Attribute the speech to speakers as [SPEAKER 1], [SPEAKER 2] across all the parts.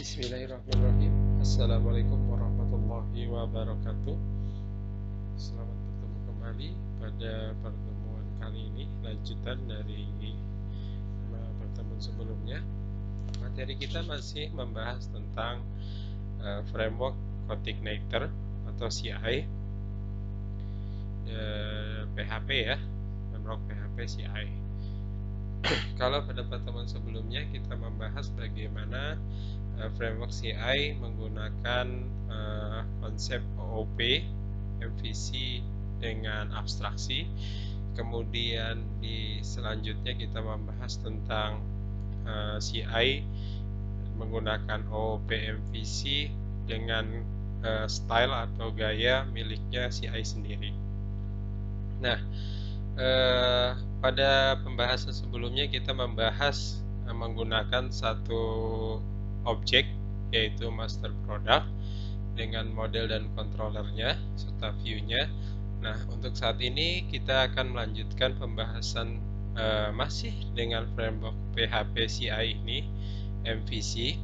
[SPEAKER 1] Bismillahirrahmanirrahim. Assalamualaikum warahmatullahi wabarakatuh. Selamat bertemu kembali pada pertemuan kali ini, lanjutan dari pertemuan sebelumnya. Materi kita masih membahas tentang framework coordinator atau CI, PHP ya, framework PHP CI. Kalau pada pertemuan sebelumnya kita membahas bagaimana framework CI menggunakan konsep OOP, MVC dengan abstraksi. Kemudian di selanjutnya kita membahas tentang CI menggunakan OOP MVC dengan style atau gaya miliknya CI sendiri. Nah, pada pembahasan sebelumnya kita membahas menggunakan satu objek yaitu master product dengan model dan controllernya serta view-nya. Nah, untuk saat ini kita akan melanjutkan pembahasan masih dengan framework PHP CI ini, MVC,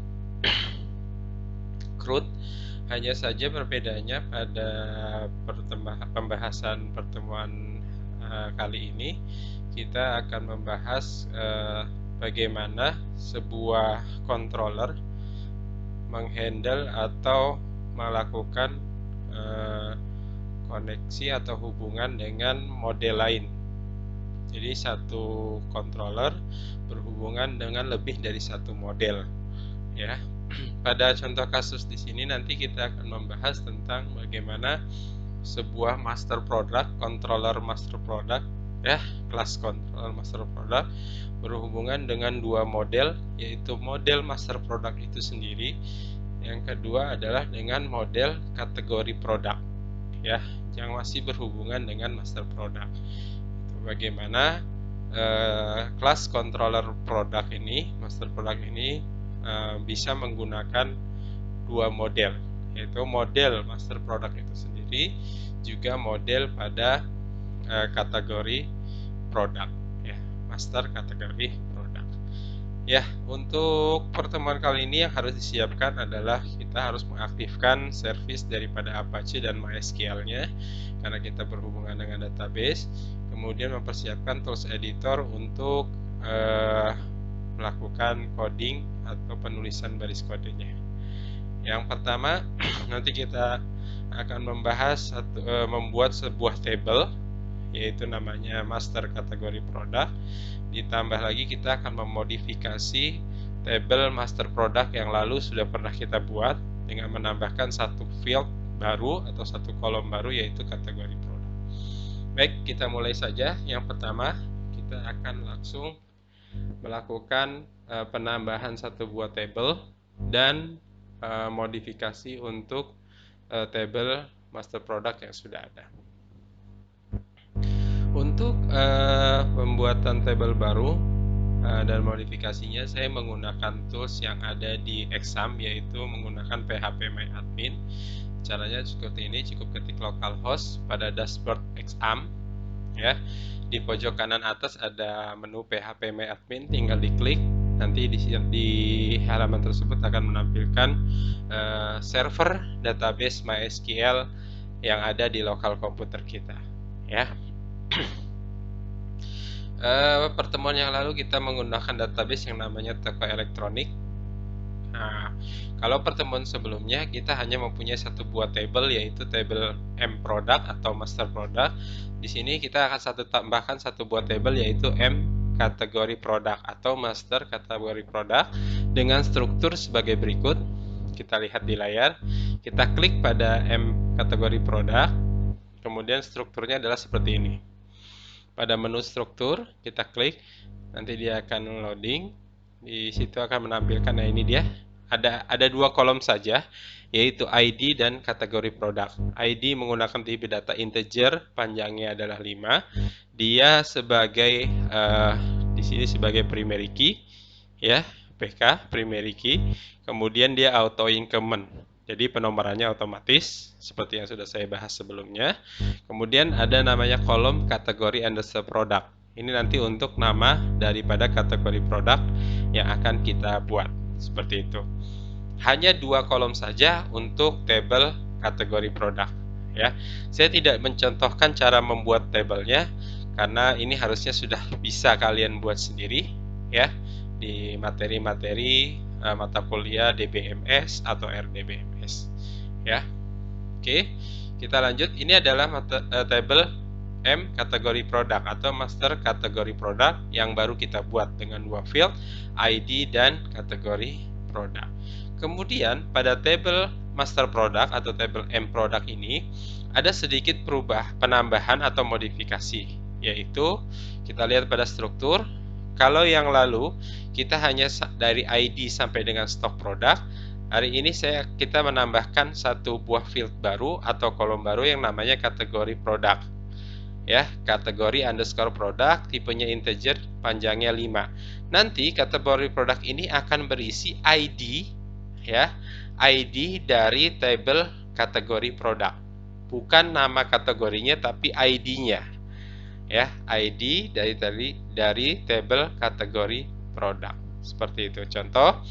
[SPEAKER 1] CRUD. Hanya saja perbedaannya pada pembahasan pertemuan kali ini kita akan membahas bagaimana sebuah controller menghandle atau melakukan koneksi atau hubungan dengan model lain. Jadi satu controller berhubungan dengan lebih dari satu model. Ya, pada contoh kasus di sini nanti kita akan membahas tentang bagaimana sebuah master product, controller master product, ya, kelas controller master product berhubungan dengan dua model, yaitu model master product itu sendiri. Yang kedua adalah dengan model kategori produk, ya, yang masih berhubungan dengan master product. Bagaimana kelas controller product ini, master product ini bisa menggunakan dua model, yaitu model master product itu sendiri, juga model pada kategori produk, ya, master kategori produk. Ya, untuk pertemuan kali ini yang harus disiapkan adalah kita harus mengaktifkan service daripada Apache dan MySQL-nya karena kita berhubungan dengan database. Kemudian mempersiapkan tools editor untuk melakukan coding atau penulisan baris kodenya. Yang pertama, nanti kita akan membahas membuat sebuah table, yaitu namanya master kategori produk. Ditambah lagi kita akan memodifikasi table master product yang lalu sudah pernah kita buat dengan menambahkan satu field baru atau satu kolom baru, yaitu kategori produk. Baik, kita mulai saja. Yang pertama, kita akan langsung melakukan penambahan satu buah table dan modifikasi untuk table master product yang sudah ada. Untuk pembuatan table baru dan modifikasinya, saya menggunakan tools yang ada di Exam, yaitu menggunakan PHP MyAdmin. Caranya seperti ini, cukup ketik localhost pada dashboard Exam, ya. Di pojok kanan atas ada menu PHP MyAdmin, tinggal diklik. Nanti di halaman tersebut akan menampilkan server database MySQL yang ada di lokal komputer kita, ya. Pertemuan yang lalu kita menggunakan database yang namanya Toko Elektronik. Nah, kalau pertemuan sebelumnya kita hanya mempunyai satu buah table, yaitu table M product atau master product. Di sini kita akan tambahkan satu buah table, yaitu M kategori produk atau master kategori produk dengan struktur sebagai berikut. Kita lihat di layar. Kita klik pada M kategori produk, kemudian strukturnya adalah seperti ini. Pada menu struktur kita klik, nanti dia akan loading. Di situ akan menampilkan, nah ini dia. Ada dua kolom saja, yaitu ID dan kategori produk. ID menggunakan tipe data integer, panjangnya adalah 5. Dia sebagai di sini sebagai primary key, ya, PK primary key. Kemudian dia auto increment. Jadi penomorannya otomatis seperti yang sudah saya bahas sebelumnya. Kemudian ada namanya kolom kategori underscore product. Ini nanti untuk nama daripada kategori produk yang akan kita buat. Seperti itu. hanya 2 kolom saja untuk tabel kategori produk ya. Saya tidak mencontohkan cara membuat tabelnya karena ini harusnya sudah bisa kalian buat sendiri ya di materi-materi mata kuliah DBMS atau RDBMS ya. Oke, kita lanjut. Ini adalah tabel M kategori produk atau master kategori produk yang baru kita buat dengan 2 field, ID dan kategori produk. Kemudian pada tabel master produk atau tabel M produk ini ada sedikit penambahan atau modifikasi, yaitu kita lihat pada struktur. Kalau yang lalu kita hanya dari ID sampai dengan stok produk, hari ini kita menambahkan satu buah field baru atau kolom baru yang namanya kategori produk. Ya, kategori underscore produk, tipenya integer, panjangnya 5. Nanti kategori produk ini akan berisi ID ya, ID dari tabel kategori produk. Bukan nama kategorinya tapi ID-nya. Ya, ID dari tabel kategori produk. Seperti itu. Contoh,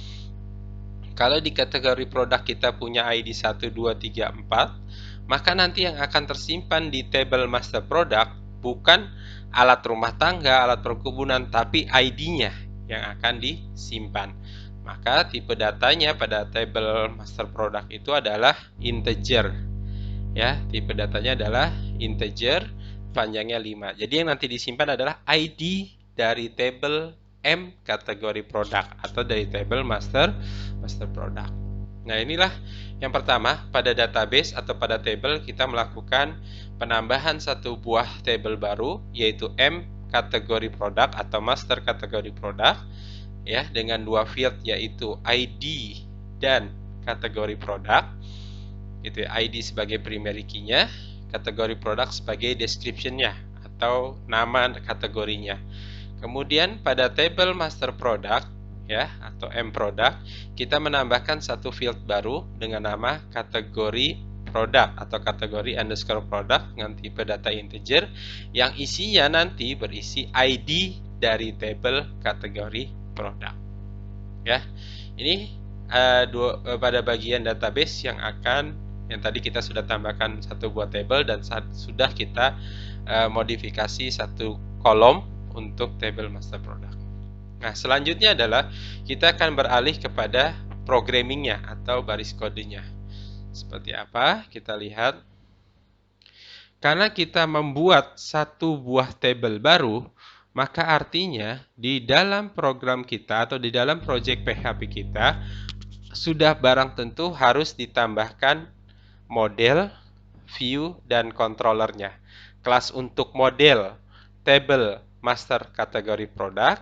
[SPEAKER 1] kalau di kategori produk kita punya ID 1, 2, 3, 4, maka nanti yang akan tersimpan di tabel master product bukan alat rumah tangga, alat perkebunan, tapi ID-nya yang akan disimpan. Maka tipe datanya pada tabel master product itu adalah integer. Ya, tipe datanya adalah integer, panjangnya 5. Jadi yang nanti disimpan adalah ID dari tabel M kategori produk atau dari tabel master product. Nah, inilah yang pertama, pada database atau pada table kita melakukan penambahan satu buah table baru yaitu M kategori produk atau master kategori produk ya dengan 2 field yaitu ID dan kategori produk. Itu ID sebagai primary key-nya, kategori produk sebagai description-nya atau nama kategorinya. Kemudian pada table master product ya atau M product kita menambahkan satu field baru dengan nama kategori produk atau kategori underscore product dengan tipe data integer yang isinya nanti berisi ID dari table kategori produk ya. Ini pada bagian database yang tadi kita sudah tambahkan satu buah table dan sudah kita modifikasi satu kolom untuk table master product. Nah, selanjutnya adalah kita akan beralih kepada programmingnya atau baris kodenya. Seperti apa? Kita lihat. Karena kita membuat satu buah table baru, maka artinya di dalam program kita atau di dalam project PHP kita sudah barang tentu harus ditambahkan model, view, dan controllernya. Kelas untuk model, table master kategori produk,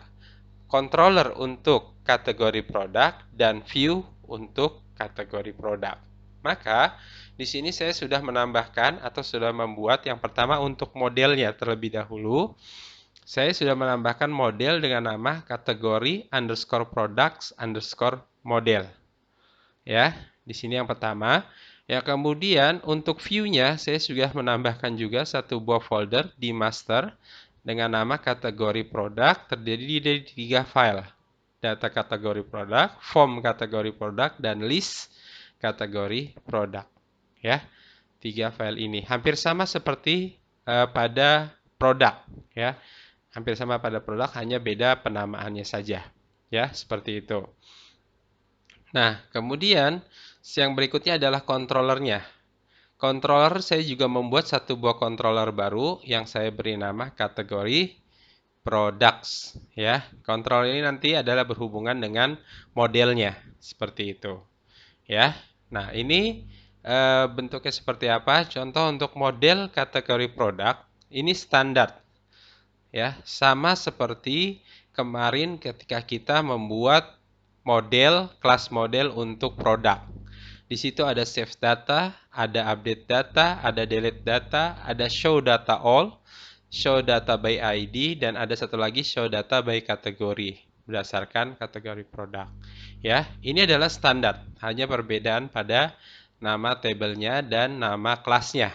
[SPEAKER 1] controller untuk kategori produk, dan view untuk kategori produk. Maka di sini saya sudah menambahkan atau sudah membuat yang pertama untuk modelnya terlebih dahulu. Saya sudah menambahkan model dengan nama kategori underscore products underscore model. Ya, di sini yang pertama. Ya, kemudian untuk view-nya saya sudah menambahkan juga satu buah folder di master dengan nama kategori produk terdiri dari 3 file. Data kategori produk, form kategori produk, dan list kategori produk. Ya, 3 file ini hampir sama seperti pada produk. Ya, hampir sama pada produk, hanya beda penamaannya saja. Ya, seperti itu. Nah, kemudian yang berikutnya adalah controllernya. Controller saya juga membuat satu buah controller baru yang saya beri nama kategori products ya. Controller ini nanti adalah berhubungan dengan modelnya seperti itu. Ya. Nah, ini bentuknya seperti apa? Contoh untuk model kategori produk ini standar. Ya, sama seperti kemarin ketika kita membuat model, kelas model untuk produk. Di situ ada save data, ada update data, ada delete data, ada show data all, show data by ID, dan ada satu lagi show data by kategori berdasarkan kategori produk. Ya, ini adalah standar, hanya perbedaan pada nama tabelnya dan nama kelasnya.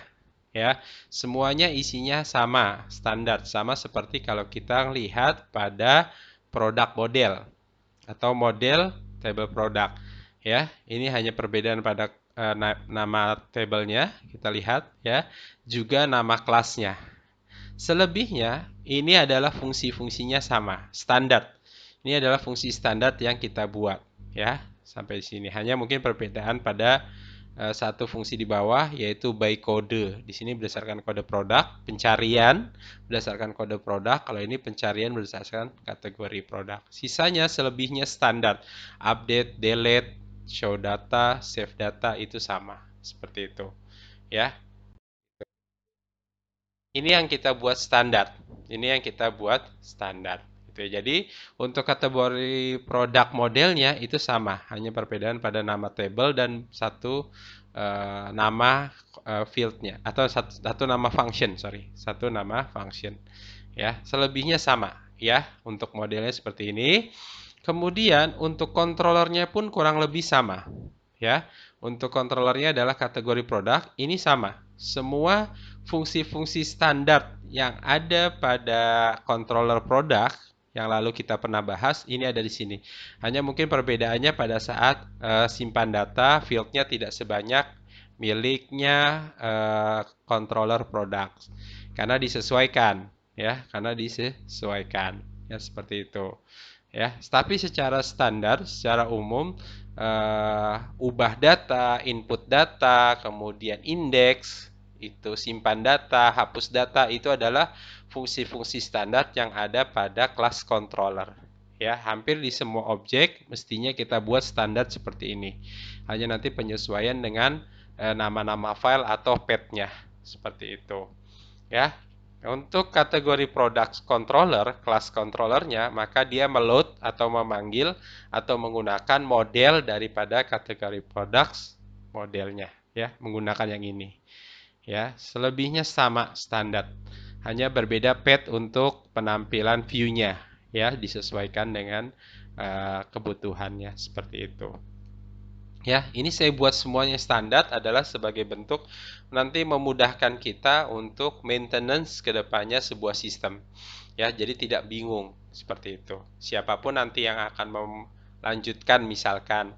[SPEAKER 1] Ya, semuanya isinya sama, standar, sama seperti kalau kita lihat pada produk model atau model table produk. Ya, ini hanya perbedaan pada nama tabelnya, kita lihat ya, juga nama kelasnya. Selebihnya, ini adalah fungsi-fungsinya sama, standar. Ini adalah fungsi standar yang kita buat, ya, sampai sini. Hanya mungkin perbedaan pada satu fungsi di bawah, yaitu by kode. Di sini berdasarkan kode produk, pencarian berdasarkan kode produk. Kalau ini pencarian berdasarkan kategori produk. Sisanya selebihnya standar, update, delete, show data, save data itu sama, seperti itu, ya. Ini yang kita buat standar. Ini yang kita buat standar. Gitu ya. Jadi untuk kategori produk modelnya itu sama, hanya perbedaan pada nama table dan satu nama fieldnya atau satu nama function, sorry, satu nama function. Ya, selebihnya sama. Ya, untuk modelnya seperti ini. Kemudian untuk controllernya pun kurang lebih sama. Ya, untuk controllernya adalah kategori produk, ini sama. Semua fungsi-fungsi standar yang ada pada controller produk yang lalu kita pernah bahas, ini ada di sini. Hanya mungkin perbedaannya pada saat simpan data, fieldnya tidak sebanyak miliknya controller produk. Karena disesuaikan, ya, karena disesuaikan, ya seperti itu. Ya, tapi secara standar, secara umum, ubah data, input data, kemudian indeks, itu simpan data, hapus data, itu adalah fungsi-fungsi standar yang ada pada kelas controller. Ya, hampir di semua objek mestinya kita buat standar seperti ini. Hanya nanti penyesuaian dengan nama-nama file atau path-nya, seperti itu. Ya, untuk kategori product controller, kelas controllernya, maka dia meload atau memanggil atau menggunakan model daripada kategori products modelnya, ya, menggunakan yang ini. Ya, selebihnya sama standar. Hanya berbeda path untuk penampilan view-nya, ya, disesuaikan dengan kebutuhannya seperti itu. Ya, ini saya buat semuanya standar adalah sebagai bentuk nanti memudahkan kita untuk maintenance ke depannya sebuah sistem. Ya, jadi tidak bingung seperti itu. Siapapun nanti yang akan melanjutkan misalkan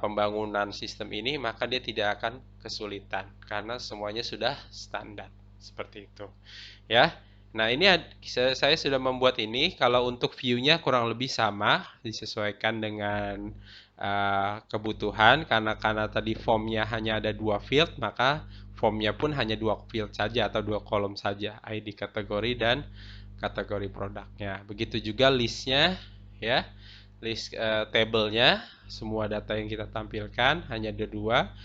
[SPEAKER 1] pembangunan sistem ini, maka dia tidak akan kesulitan karena semuanya sudah standar seperti itu. Ya. Nah, ini saya sudah membuat ini. Kalau untuk view-nya kurang lebih sama, disesuaikan dengan kebutuhan. Karena tadi formnya hanya ada dua field, maka formnya pun hanya dua field saja atau dua kolom saja, ID kategori dan kategori produknya. Begitu juga listnya, ya, list tabelnya, semua data yang kita tampilkan hanya ada dua,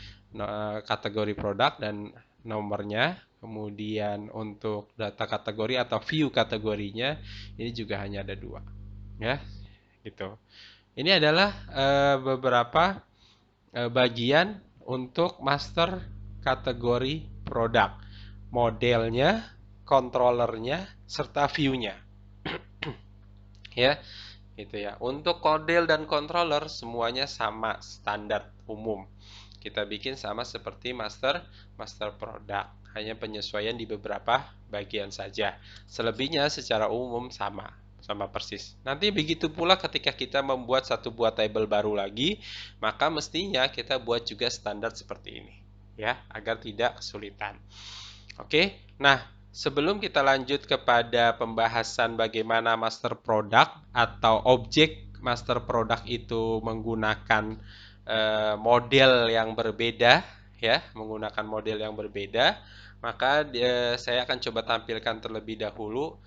[SPEAKER 1] kategori produk dan nomornya. Kemudian untuk data kategori atau view kategorinya ini juga hanya ada dua, ya, gitu. Ini adalah beberapa bagian untuk master kategori produk, modelnya, controllernya, serta view-nya, ya, gitu ya. Untuk model dan controller semuanya sama standar umum. Kita bikin sama seperti master produk, hanya penyesuaian di beberapa bagian saja. Selebihnya secara umum sama persis. Nanti begitu pula ketika kita membuat satu buah table baru lagi, maka mestinya kita buat juga standar seperti ini, ya, agar tidak kesulitan. Oke, nah sebelum kita lanjut kepada pembahasan bagaimana master product atau objek master product itu menggunakan model yang berbeda, ya, menggunakan model yang berbeda, maka saya akan coba tampilkan terlebih dahulu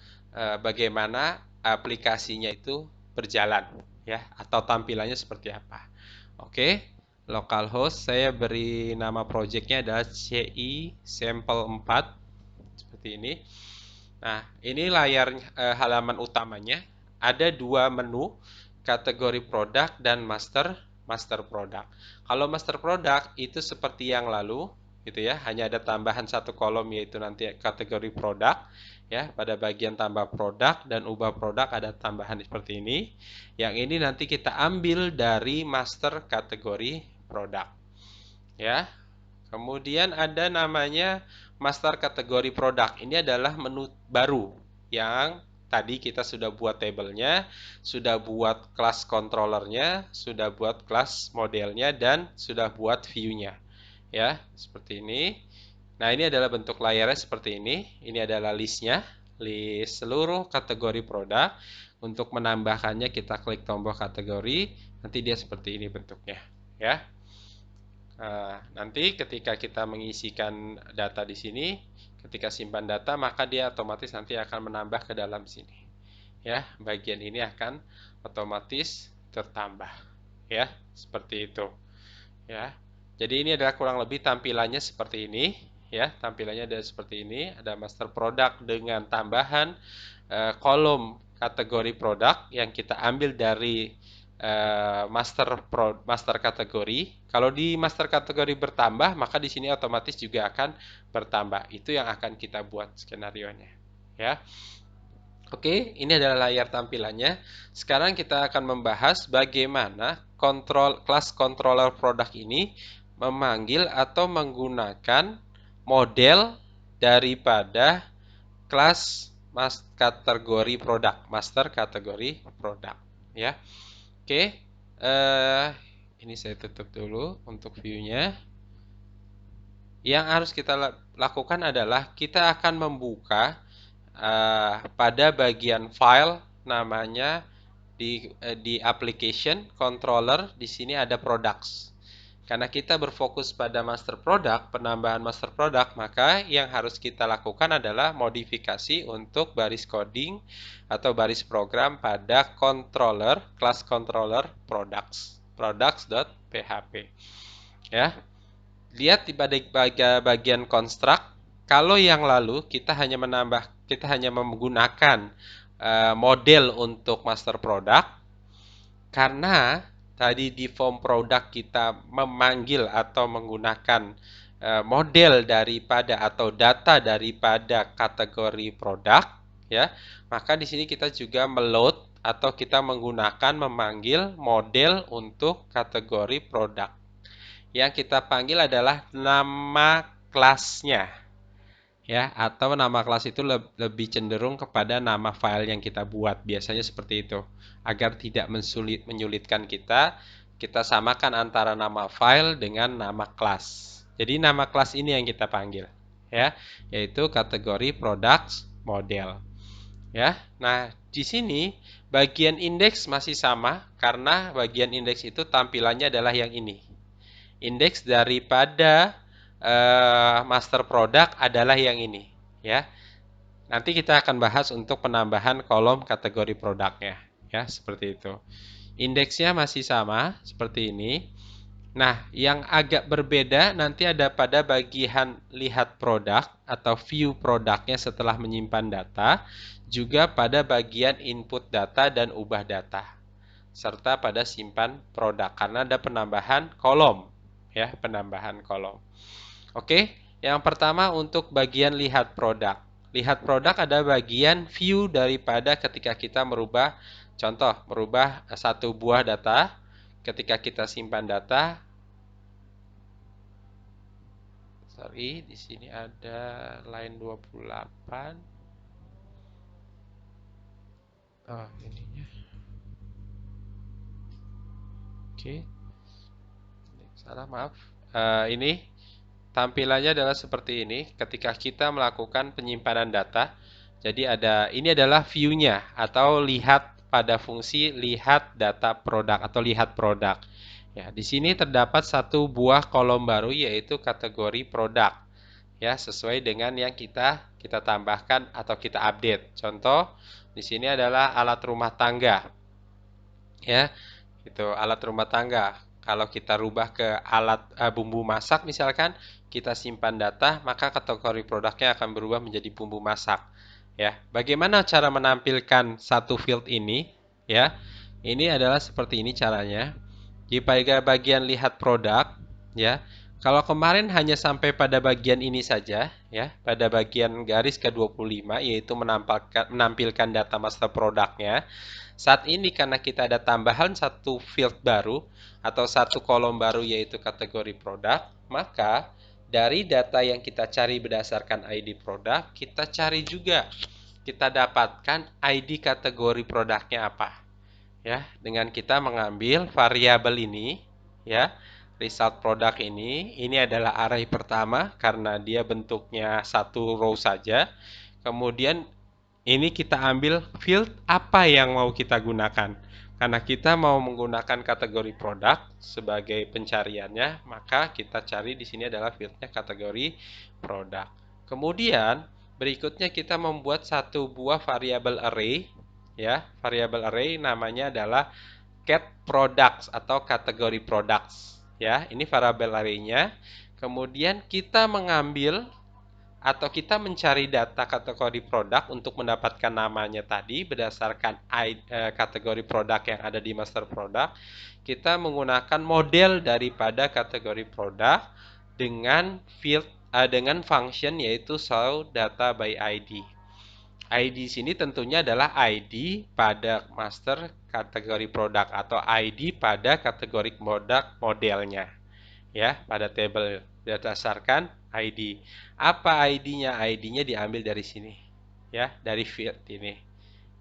[SPEAKER 1] bagaimana aplikasinya itu berjalan, ya, atau tampilannya seperti apa. Oke, localhost saya beri nama projectnya adalah CI Sample 4 seperti ini. Nah, ini layar halaman utamanya. Ada dua menu, kategori produk dan master produk. Kalau master produk itu seperti yang lalu, gitu ya, hanya ada tambahan satu kolom yaitu nanti kategori produk, ya, pada bagian tambah produk dan ubah produk ada tambahan seperti ini. Yang ini nanti kita ambil dari master kategori produk, ya. Kemudian ada namanya master kategori produk. Ini adalah menu baru yang tadi kita sudah buat tabelnya, sudah buat kelas controllernya, sudah buat kelas modelnya, dan sudah buat view-nya. Ya, seperti ini. Nah, ini adalah bentuk layarnya seperti ini. Ini adalah listnya, list seluruh kategori produk. Untuk menambahkannya kita klik tombol kategori, nanti dia seperti ini bentuknya. Ya. Nah, nanti ketika kita mengisikan data di sini, ketika simpan data, maka dia otomatis nanti akan menambah ke dalam sini. Ya, bagian ini akan otomatis tertambah. Ya, seperti itu. Ya. Jadi ini adalah kurang lebih tampilannya seperti ini. Ya, tampilannya ada seperti ini. Ada master product dengan tambahan kolom kategori produk yang kita ambil dari master kategori. Kalau di master kategori bertambah, maka di sini otomatis juga akan bertambah. Itu yang akan kita buat skenario-nya. Ya. Oke, ini adalah layar tampilannya. Sekarang kita akan membahas bagaimana kelas controller produk ini memanggil atau menggunakan model daripada kelas kategori produk, master kategori produk, ya. Oke, ini saya tutup dulu untuk view-nya. Yang harus kita lakukan adalah kita akan membuka pada bagian file namanya di application controller. Di sini ada products. Karena kita berfokus pada master product, penambahan master product, maka yang harus kita lakukan adalah modifikasi untuk baris coding atau baris program pada controller, class controller products.php. Ya. Lihat di bagian construct. Kalau yang lalu kita hanya menggunakan model untuk master product, karena tadi di form product kita memanggil atau menggunakan model daripada atau data daripada kategori produk, ya, maka di sini kita juga meload atau kita menggunakan memanggil model untuk kategori produk. Yang kita panggil adalah nama kelasnya, ya, atau nama kelas itu lebih cenderung kepada nama file yang kita buat, biasanya seperti itu. Agar tidak menyulitkan kita samakan antara nama file dengan nama kelas. Jadi nama kelas ini yang kita panggil, ya, yaitu kategori products model. Ya, nah di sini bagian indeks masih sama karena bagian indeks itu tampilannya adalah yang ini. Indeks daripada master product adalah yang ini, ya. Nanti kita akan bahas untuk penambahan kolom kategori produknya, ya, seperti itu. Indeksnya masih sama seperti ini. Nah, yang agak berbeda nanti ada pada bagian lihat produk atau view produknya setelah menyimpan data, juga pada bagian input data dan ubah data, serta pada simpan produk karena ada penambahan kolom, ya, penambahan kolom. Oke, yang pertama untuk bagian lihat produk. Lihat produk ada bagian view daripada ketika kita merubah, contoh, merubah satu buah data. Ketika kita simpan data, sorry, di sini ada line 28. Oh, ininya. Oke. Salah, maaf. Ini tampilannya adalah seperti ini ketika kita melakukan penyimpanan data. Jadi ini adalah view-nya atau lihat pada fungsi lihat data produk atau lihat produk. Ya, di sini terdapat satu buah kolom baru yaitu kategori produk. Ya, sesuai dengan yang kita tambahkan atau kita update. Contoh, di sini adalah alat rumah tangga. Ya, itu alat rumah tangga. Kalau kita rubah ke alat bumbu masak misalkan, kita simpan data, maka kategori produknya akan berubah menjadi bumbu masak. Ya, bagaimana cara menampilkan satu field ini? Ya, ini adalah seperti ini caranya. Di bagian lihat produk, ya. Kalau kemarin hanya sampai pada bagian ini saja, ya, pada bagian garis ke-25 yaitu menampilkan data master produknya. Saat ini karena kita ada tambahan satu field baru atau satu kolom baru yaitu kategori produk, maka dari data yang kita cari berdasarkan ID produk, kita cari juga kita dapatkan ID kategori produknya apa. Ya, dengan kita mengambil variabel ini, ya, result produk ini adalah array pertama karena dia bentuknya satu row saja. Kemudian ini kita ambil field apa yang mau kita gunakan. Karena kita mau menggunakan kategori produk sebagai pencariannya, maka kita cari di sini adalah fieldnya kategori produk. Kemudian berikutnya kita membuat satu buah variabel array, ya, variabel array namanya adalah get products atau kategori products, ya. Ini variabel array-nya. Kemudian kita mengambil atau kita mencari data kategori produk untuk mendapatkan namanya tadi berdasarkan kategori produk yang ada di master product. Kita menggunakan model daripada kategori produk dengan field dengan function yaitu show data by ID. ID sini tentunya adalah ID pada master kategori produk atau ID pada kategori produk modelnya, ya, pada table berdasarkan ID. Apa ID-nya? ID-nya diambil dari sini, ya, dari field ini,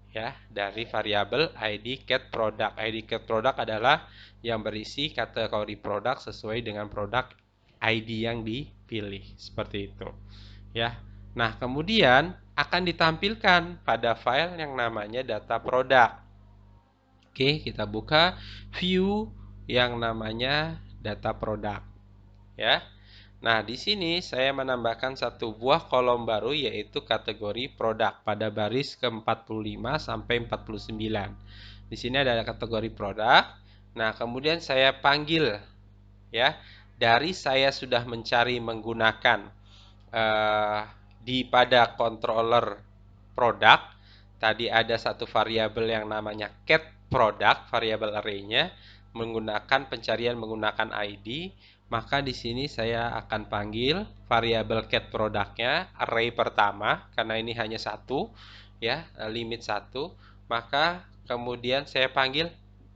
[SPEAKER 1] ya, dari variabel ID get product. ID get product adalah yang berisi kategori produk sesuai dengan produk ID yang dipilih, seperti itu, ya. Nah, kemudian akan ditampilkan pada file yang namanya data produk. Oke, kita buka view yang namanya data produk, ya. Nah, di sini saya menambahkan satu buah kolom baru yaitu kategori produk pada baris ke-45 sampai 49. Di sini ada kategori produk. Nah, kemudian saya panggil, ya, dari saya sudah mencari menggunakan pada controller produk. Tadi ada satu variabel yang namanya get product, variabel array-nya menggunakan pencarian menggunakan ID. Maka di sini saya akan panggil variabel get produknya array pertama karena ini hanya satu, ya, limit satu. Maka kemudian saya panggil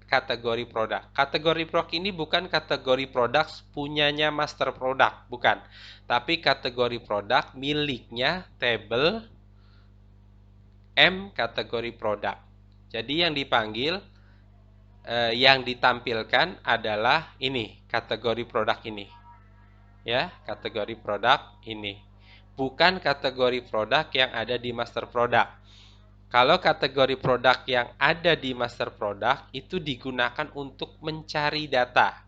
[SPEAKER 1] kategori produk. Kategori produk ini bukan kategori produk punyanya master produk, bukan. Tapi kategori produk miliknya table M kategori produk. Jadi yang dipanggil yang ditampilkan adalah ini, kategori produk ini. Ya, kategori produk ini. Bukan kategori produk yang ada di master produk. Kalau kategori produk yang ada di master produk itu digunakan untuk mencari data.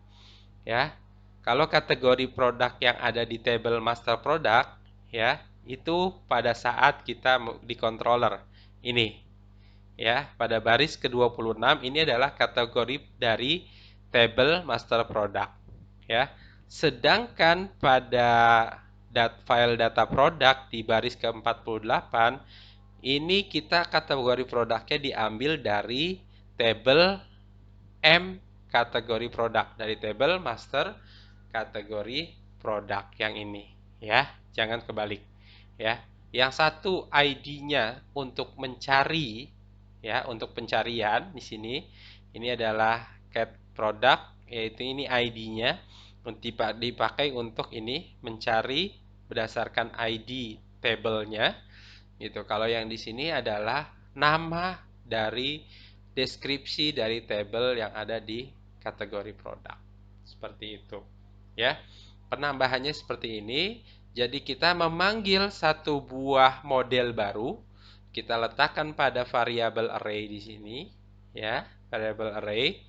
[SPEAKER 1] Ya. Kalau kategori produk yang ada di table master product, ya, itu pada saat kita di controller ini. Ya, pada baris ke-26 ini adalah kategori dari table master product, ya. Sedangkan pada file data product di baris ke-48 ini kita kategori produknya diambil dari table M kategori produk, dari table master kategori produk yang ini, ya. Jangan kebalik, ya. Yang satu ID-nya untuk mencari, ya, untuk pencarian di sini ini adalah get product, yaitu ini ID-nya dipakai untuk ini mencari berdasarkan ID table-nya gitu. Kalau yang di sini adalah nama dari deskripsi dari table yang ada di kategori produk. Seperti itu, ya. Penambahannya seperti ini. Jadi kita memanggil satu buah model baru, kita letakkan pada variabel array di sini, ya, variabel array,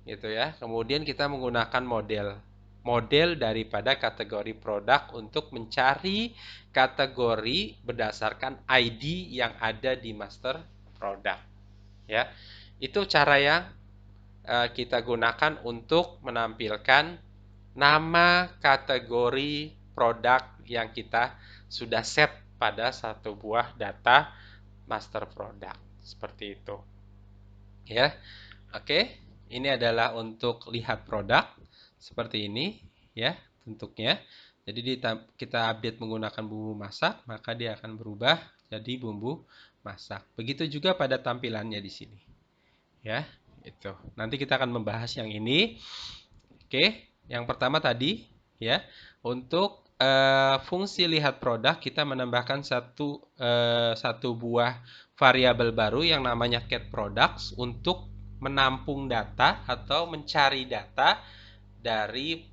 [SPEAKER 1] gitu ya. Kemudian kita menggunakan model daripada kategori produk untuk mencari kategori berdasarkan ID yang ada di master produk, ya. Itu cara yang kita gunakan untuk menampilkan nama kategori produk yang kita sudah set pada satu buah data master product. Seperti itu, ya. Oke, ini adalah untuk lihat produk seperti ini, ya, bentuknya. Jadi kita update menggunakan bumbu masak, maka dia akan berubah jadi bumbu masak. Begitu juga pada tampilannya di sini, ya. Itu. Nanti kita akan membahas yang ini. Oke, yang pertama tadi, ya, untuk fungsi lihat produk, kita menambahkan satu buah variabel baru yang namanya getProducts untuk menampung data atau mencari data dari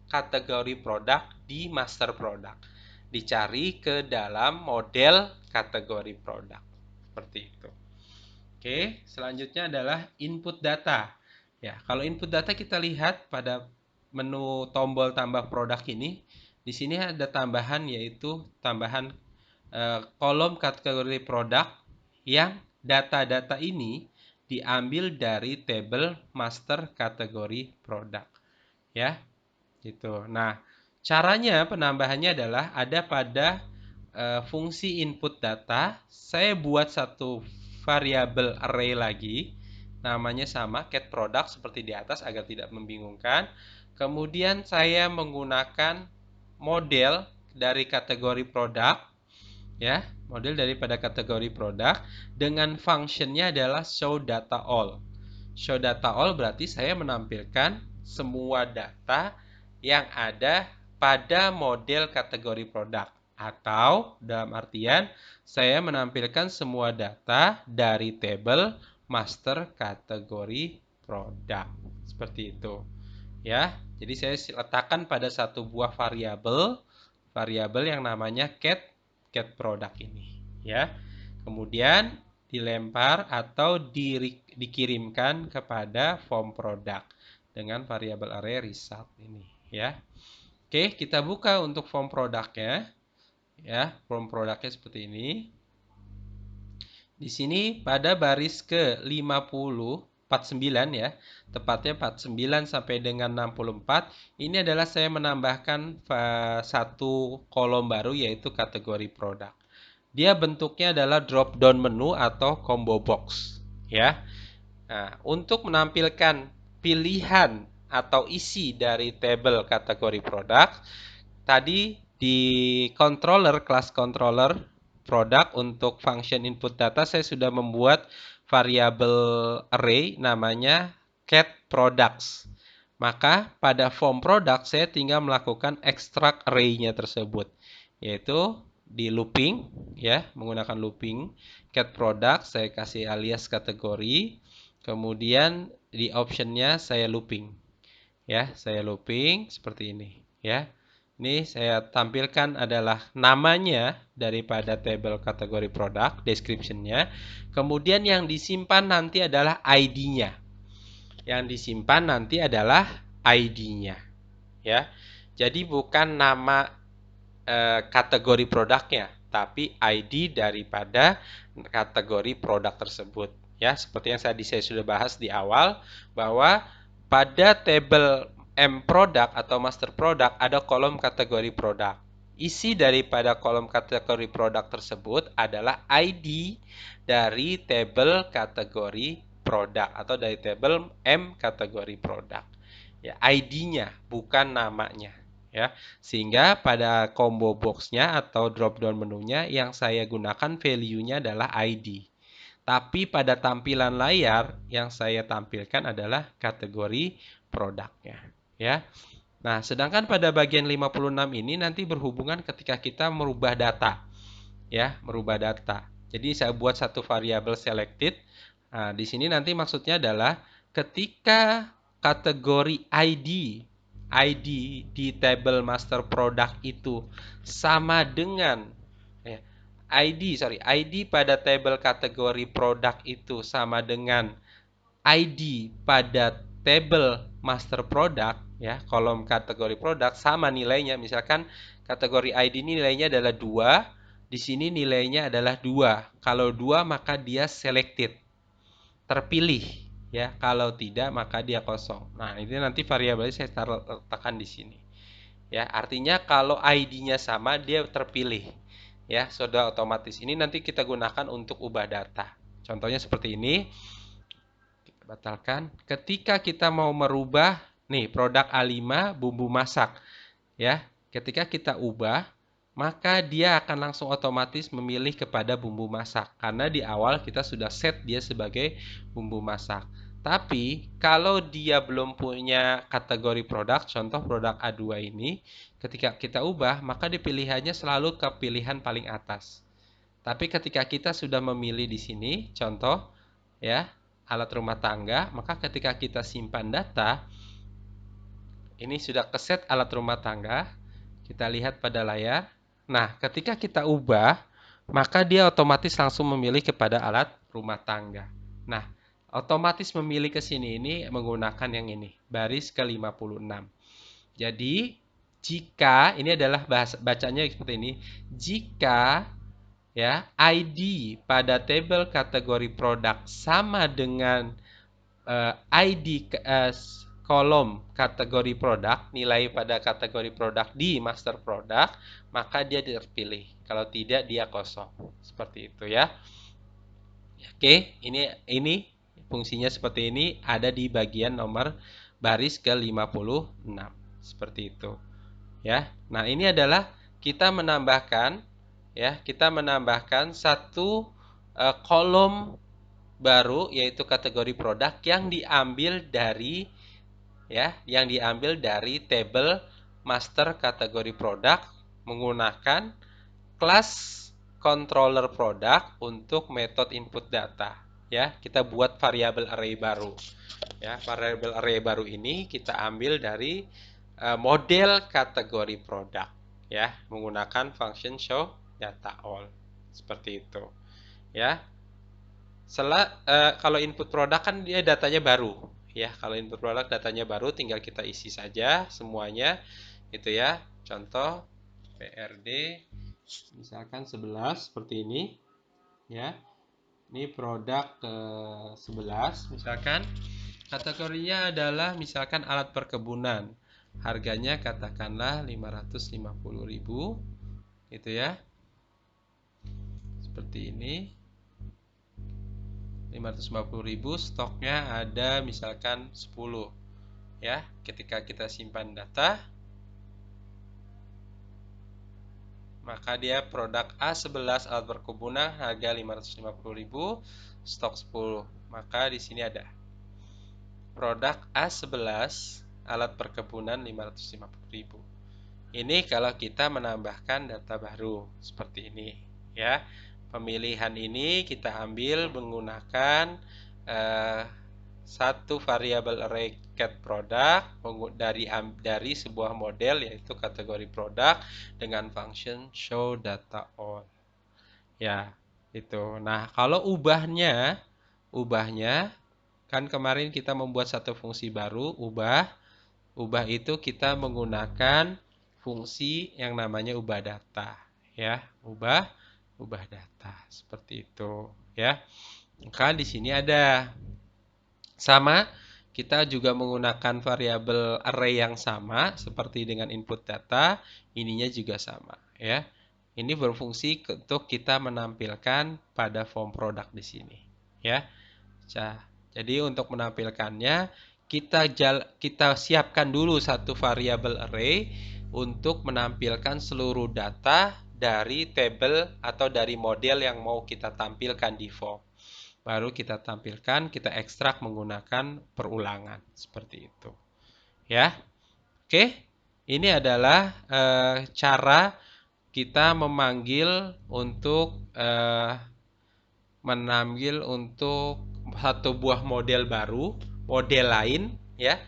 [SPEAKER 1] kategori produk di master product. Dicari ke dalam model kategori produk. Seperti itu. Oke, selanjutnya adalah input data. Ya, kalau input data kita lihat pada menu tombol tambah produk ini, di sini ada tambahan yaitu tambahan kolom kategori produk yang data-data ini diambil dari tabel master kategori produk. Ya, gitu. Nah, caranya penambahannya adalah ada pada fungsi input data. Saya buat satu variabel array lagi, namanya sama getProduct seperti di atas agar tidak membingungkan. Kemudian saya menggunakan model dari kategori produk, ya, model daripada kategori produk dengan functionnya adalah show data all. Show data all berarti saya menampilkan semua data yang ada pada model kategori produk. Atau dalam artian saya menampilkan semua data dari tabel master kategori produk. Seperti itu. Ya, jadi saya letakkan pada satu buah variabel yang namanya getProduct ini. Ya, kemudian dilempar atau dikirimkan kepada form product dengan variabel array result ini. Ya, oke, kita buka untuk form produknya. Ya, form produknya seperti ini. Di sini pada baris ke 49 ya, tepatnya 49 sampai dengan 64, ini adalah saya menambahkan satu kolom baru yaitu kategori produk. Dia bentuknya adalah drop down menu atau combo box, ya. Nah, untuk menampilkan pilihan atau isi dari tabel kategori produk, tadi di controller, kelas controller produk untuk function input data saya sudah membuat variabel array namanya getProducts. Maka pada form product saya tinggal melakukan extract array-nya tersebut, yaitu di looping, ya, menggunakan looping getProduct saya kasih alias kategori, kemudian di optionnya saya looping, ya, saya looping seperti ini, ya. Ini saya tampilkan adalah namanya daripada tabel kategori produk, description-nya. Kemudian yang disimpan nanti adalah ID-nya. Yang disimpan nanti adalah ID-nya, ya. Jadi bukan nama kategori produknya, tapi ID daripada kategori produk tersebut. Ya, seperti yang saya sudah bahas di awal bahwa pada tabel M produk atau master produk ada kolom kategori produk. Isi daripada kolom kategori produk tersebut adalah ID dari tabel kategori produk atau dari tabel M kategori produk. Ya, ID-nya bukan namanya, ya. Sehingga pada combo box-nya atau drop down menunya yang saya gunakan value-nya adalah ID. Tapi pada tampilan layar yang saya tampilkan adalah kategori produknya, ya. Nah, sedangkan pada bagian 56 ini nanti berhubungan ketika kita merubah data, ya, merubah data. Jadi saya buat satu variabel selected. Nah, di sini nanti maksudnya adalah ketika kategori ID di table master product itu sama dengan ya, ID pada table kategori produk itu sama dengan ID pada table master product, ya, kolom kategori produk sama nilainya. Misalkan kategori ID ini nilainya adalah 2, di sini nilainya adalah 2. Kalau 2 maka dia selected, terpilih, ya. Kalau tidak maka dia kosong. Nah, ini nanti variabelnya saya letakkan di sini. Ya, artinya kalau ID-nya sama dia terpilih. Ya, sudah otomatis. Ini nanti kita gunakan untuk ubah data. Contohnya seperti ini. Kita batalkan. Ketika kita mau merubah nih produk A5 bumbu masak, ya. Ketika kita ubah, maka dia akan langsung otomatis memilih kepada bumbu masak karena di awal kita sudah set dia sebagai bumbu masak. Tapi kalau dia belum punya kategori produk, contoh produk A2 ini, ketika kita ubah, maka pilihannya selalu ke pilihan paling atas. Tapi ketika kita sudah memilih di sini, contoh ya, alat rumah tangga, maka ketika kita simpan data, ini sudah keset alat rumah tangga, kita lihat pada layar. Nah, ketika kita ubah, maka dia otomatis langsung memilih kepada alat rumah tangga. Nah, otomatis memilih ke sini ini menggunakan yang ini, baris ke-56. Jadi, jika ini adalah bacanya seperti ini, jika ya ID pada tabel kategori produk sama dengan ID kolom kategori produk, nilai pada kategori produk di master produk, maka dia terpilih. Kalau tidak, dia kosong. Seperti itu ya. Oke, ini fungsinya seperti ini, ada di bagian nomor baris ke-56. Seperti itu. Ya. Nah, ini adalah kita menambahkan satu kolom baru, yaitu kategori produk yang diambil dari tabel master kategori produk menggunakan kelas controller produk untuk metode input data. Ya, kita buat variabel array baru. Ya, variabel array baru ini kita ambil dari model kategori produk. Ya, menggunakan function show data all. Seperti itu. Ya. Kalau input produk kan dia datanya baru, ya. Kalau input produk datanya baru, tinggal kita isi saja semuanya, gitu ya. Contoh PRD, misalkan 11 seperti ini, ya. Ini produk ke 11, misalkan kategorinya adalah misalkan alat perkebunan, harganya katakanlah 550.000, gitu ya. Seperti ini. 550.000, stoknya ada misalkan 10 ya. Ketika kita simpan data, maka dia produk A11 alat perkebunan harga 550.000, stok 10. Maka di sini ada produk A11 alat perkebunan 550.000. Ini kalau kita menambahkan data baru seperti ini ya. Pemilihan ini kita ambil menggunakan satu variabel array get product dari sebuah model, yaitu kategori produk, dengan function show data all. Ya, itu. Nah, kalau ubahnya kan kemarin kita membuat satu fungsi baru, ubah itu kita menggunakan fungsi yang namanya ubah data, ya. Ubah data seperti itu, ya. Maka di sini ada sama, kita juga menggunakan variabel array yang sama seperti dengan input data, ininya juga sama, ya. Ini berfungsi untuk kita menampilkan pada form produk di sini, ya. Jadi untuk menampilkannya kita siapkan dulu satu variabel array untuk menampilkan seluruh data dari tabel atau dari model yang mau kita tampilkan di form. Baru kita tampilkan, kita ekstrak menggunakan perulangan seperti itu. Ya. Oke. Ini adalah cara kita memanggil untuk satu buah model baru, model lain ya,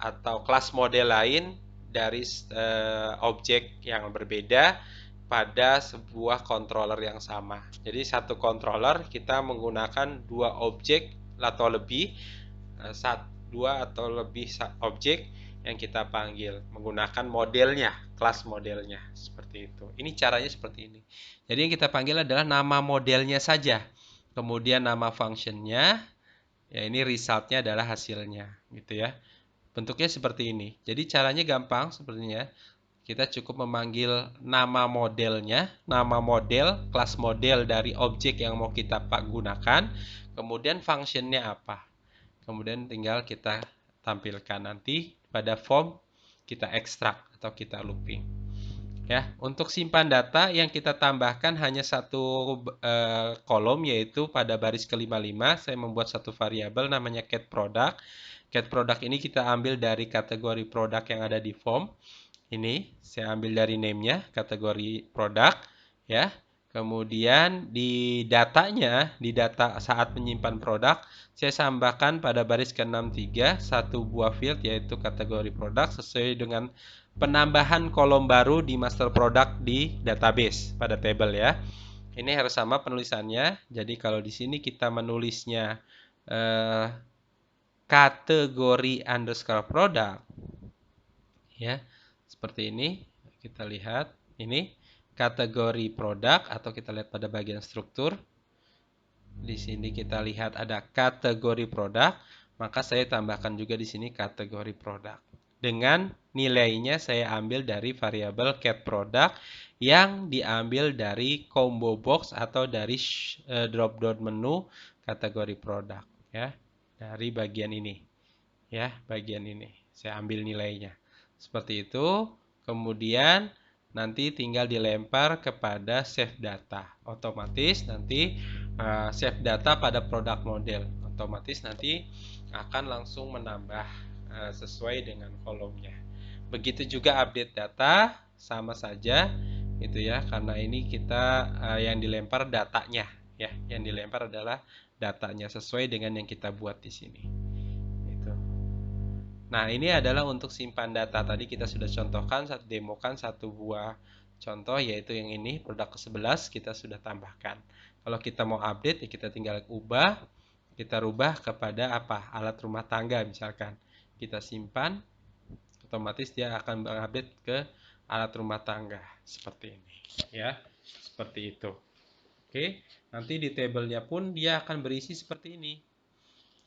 [SPEAKER 1] atau kelas model lain dari objek yang berbeda pada sebuah controller yang sama. Jadi satu controller kita menggunakan dua objek atau lebih, dua atau lebih objek yang kita panggil menggunakan modelnya, kelas modelnya seperti itu. Ini caranya seperti ini. Jadi yang kita panggil adalah nama modelnya saja, kemudian nama functionnya, ya ini resultnya adalah hasilnya, gitu ya. Bentuknya seperti ini. Jadi caranya gampang sepertinya. Kita cukup memanggil nama modelnya, nama model, kelas model dari objek yang mau kita gunakan, kemudian functionnya apa. Kemudian tinggal kita tampilkan nanti pada form, kita ekstrak atau kita looping. Ya, untuk simpan data yang kita tambahkan hanya satu kolom, yaitu pada baris ke-55 saya membuat satu variabel namanya getProduct. GetProduct ini kita ambil dari kategori produk yang ada di form. Ini saya ambil dari name-nya, kategori produk, ya. Kemudian di datanya, di data saat menyimpan produk, saya tambahkan pada baris ke-63 satu buah field yaitu kategori produk sesuai dengan penambahan kolom baru di master product di database pada table ya. Ini harus sama penulisannya. Jadi kalau di sini kita menulisnya kategori underscore product, ya seperti ini. Kita lihat ini kategori produk, atau kita lihat pada bagian struktur. Di sini kita lihat ada kategori produk, maka saya tambahkan juga di sini kategori produk. Dengan nilainya saya ambil dari variabel getProduct yang diambil dari combo box atau dari drop down menu kategori produk, ya. Dari bagian ini. Ya, bagian ini. Saya ambil nilainya. Seperti itu. Kemudian nanti tinggal dilempar kepada save data. Otomatis nanti save data pada produk model. Otomatis nanti akan langsung menambah sesuai dengan kolomnya. Begitu juga update data, sama saja itu ya, karena ini kita yang dilempar datanya ya. Yang dilempar adalah datanya sesuai dengan yang kita buat di sini. Itu. Nah, ini adalah untuk simpan data. Tadi kita sudah contohkan, demokan satu buah contoh, yaitu yang ini, produk ke-11 kita sudah tambahkan. Kalau kita mau update, ya kita tinggal ubah, kita rubah kepada apa? Alat rumah tangga misalkan. Kita simpan, otomatis dia akan mengupdate ke alat rumah tangga. Seperti ini. Ya, seperti itu. Oke, nanti di tabelnya pun dia akan berisi seperti ini.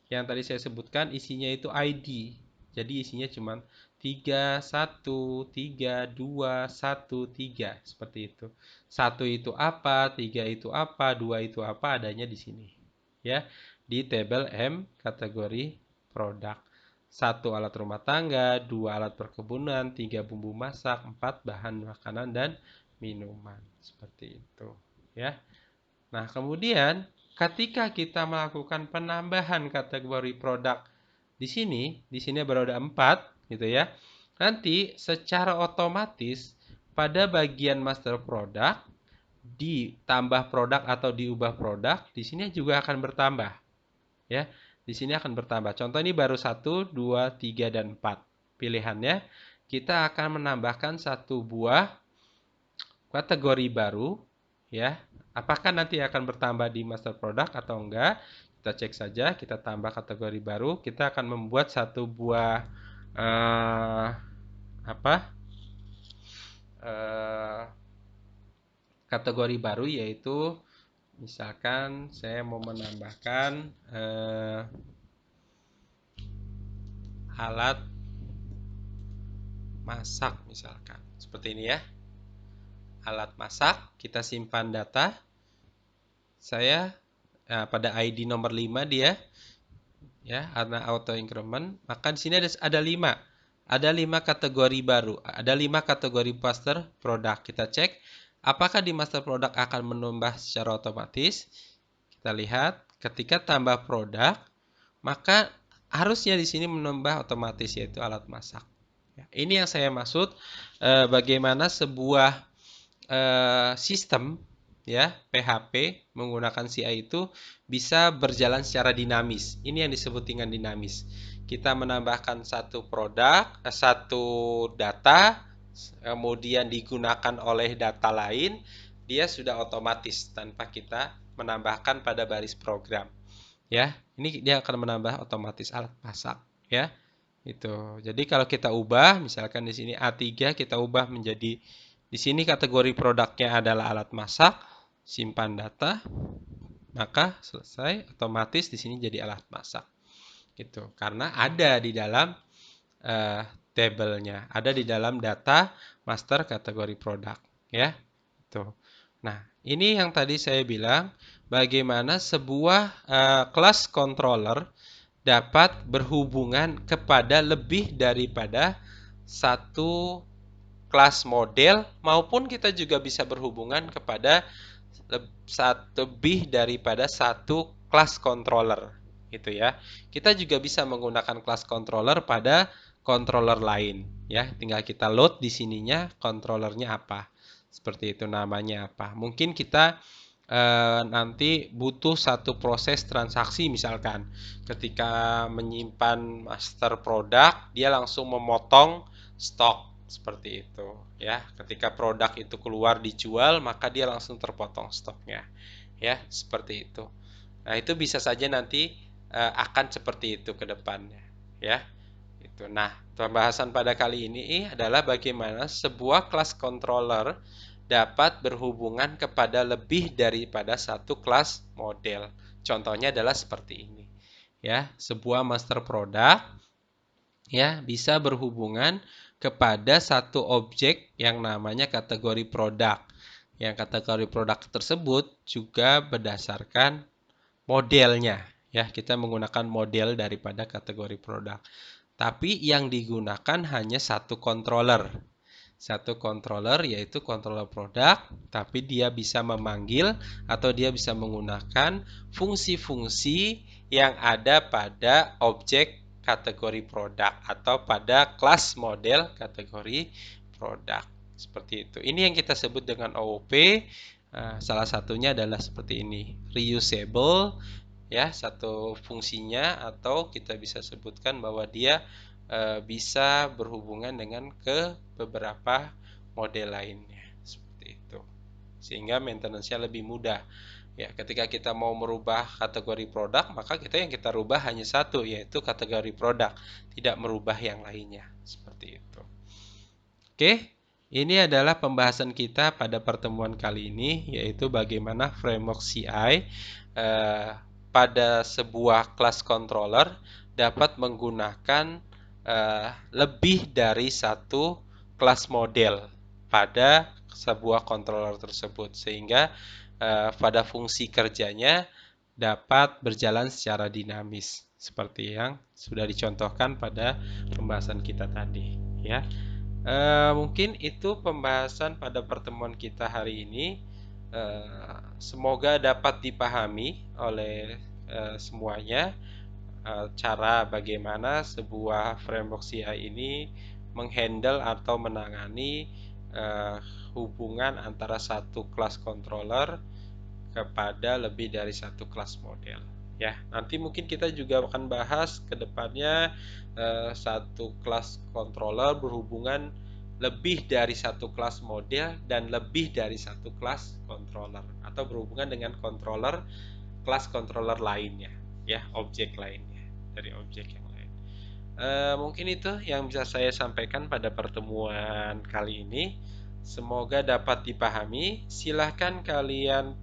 [SPEAKER 1] Yang tadi saya sebutkan isinya itu ID. Jadi isinya cuma 3, 1, 3, 2, 1, 3. Seperti itu. 1 itu apa, 3 itu apa, 2 itu apa, adanya di sini. Ya, di tabel M kategori produk. 1 alat rumah tangga, 2 alat perkebunan, 3 bumbu masak, 4 bahan makanan dan minuman. Seperti itu. Ya. Nah, kemudian ketika kita melakukan penambahan kategori produk di sini berada 4 gitu ya. Nanti secara otomatis pada bagian master product ditambah produk atau diubah produk, di sini juga akan bertambah. Ya, di sini akan bertambah. Contoh ini baru 1, 2, 3 dan 4. Pilihannya kita akan menambahkan satu buah kategori baru ya. Apakah nanti akan bertambah di master product atau enggak? Kita cek saja, kita tambah kategori baru. Kita akan membuat satu buah kategori baru, yaitu misalkan saya mau menambahkan alat masak misalkan. Seperti ini ya. Alat masak, kita simpan data. Saya pada ID nomor 5 dia ya, karena auto increment, maka di sini ada 5. Ada 5 kategori baru, ada 5 kategori master produk. Kita cek apakah di master produk akan menambah secara otomatis. Kita lihat ketika tambah produk, maka harusnya di sini menambah otomatis, yaitu alat masak. Ya, ini yang saya maksud bagaimana sebuah sistem ya PHP menggunakan CI itu bisa berjalan secara dinamis. Ini yang disebut dengan dinamis. Kita menambahkan satu produk, satu data, kemudian digunakan oleh data lain, dia sudah otomatis tanpa kita menambahkan pada baris program. Ya, ini dia akan menambah otomatis alat masak. Ya, itu. Jadi kalau kita ubah, misalkan di sini A3 kita ubah menjadi, di sini kategori produknya adalah alat masak, simpan data, maka selesai, otomatis di sini jadi alat masak. Gitu. Karena ada di dalam tabelnya, ada di dalam data master kategori produk, ya. Itu. Nah, ini yang tadi saya bilang bagaimana sebuah kelas controller dapat berhubungan kepada lebih daripada satu kelas model, maupun kita juga bisa berhubungan kepada lebih daripada satu kelas controller, gitu ya. Kita juga bisa menggunakan kelas controller pada controller lain, ya. Tinggal kita load di sininya controllernya apa, seperti itu, namanya apa. Mungkin kita nanti butuh satu proses transaksi, misalkan ketika menyimpan master product, dia langsung memotong stok, seperti itu ya. Ketika produk itu keluar dijual, maka dia langsung terpotong stoknya, ya, seperti itu. Nah, itu bisa saja nanti akan seperti itu ke depannya, ya. Itu. Nah, pembahasan pada kali ini adalah bagaimana sebuah kelas controller dapat berhubungan kepada lebih daripada satu kelas model. Contohnya adalah seperti ini. Ya, sebuah master product ya bisa berhubungan kepada satu objek yang namanya kategori produk. Yang kategori produk tersebut juga berdasarkan modelnya. Ya, kita menggunakan model daripada kategori produk. Tapi yang digunakan hanya satu controller. Satu controller yaitu controller produk, tapi dia bisa memanggil atau dia bisa menggunakan fungsi-fungsi yang ada pada objek kategori produk atau pada kelas model kategori produk. Seperti itu. Ini yang kita sebut dengan OOP. Salah satunya adalah seperti ini, reusable, ya, satu fungsinya, atau kita bisa sebutkan bahwa dia bisa berhubungan dengan ke beberapa model lainnya, seperti itu, sehingga maintenance-nya lebih mudah. Ya, ketika kita mau merubah kategori produk, maka yang kita rubah hanya satu, yaitu kategori produk, tidak merubah yang lainnya, seperti itu. Oke, ini adalah pembahasan kita pada pertemuan kali ini, yaitu bagaimana framework CI pada sebuah kelas controller dapat menggunakan lebih dari satu kelas model pada sebuah controller tersebut, sehingga pada fungsi kerjanya dapat berjalan secara dinamis seperti yang sudah dicontohkan pada pembahasan kita tadi, ya. Mungkin itu pembahasan pada pertemuan kita hari ini. Semoga dapat dipahami oleh semuanya cara bagaimana sebuah framework CI ini menghandle atau menangani hubungan antara satu kelas controller kepada lebih dari satu kelas model. Ya, nanti mungkin kita juga akan bahas ke depannya satu kelas controller berhubungan lebih dari satu kelas model dan lebih dari satu kelas controller, atau berhubungan dengan controller kelas controller lainnya, ya, objek lainnya dari objek yang lain. Mungkin itu yang bisa saya sampaikan pada pertemuan kali ini. Semoga dapat dipahami. Silahkan kalian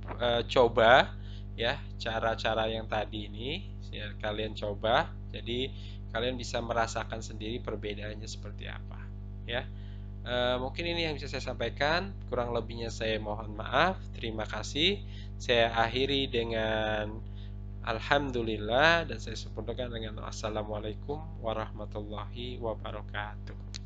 [SPEAKER 1] coba ya cara-cara yang tadi ini. Ya, kalian coba. Jadi kalian bisa merasakan sendiri perbedaannya seperti apa. Ya. Mungkin ini yang bisa saya sampaikan. Kurang lebihnya saya mohon maaf. Terima kasih. Saya akhiri dengan alhamdulillah, dan saya sempurnakan dengan assalamualaikum warahmatullahi wabarakatuh.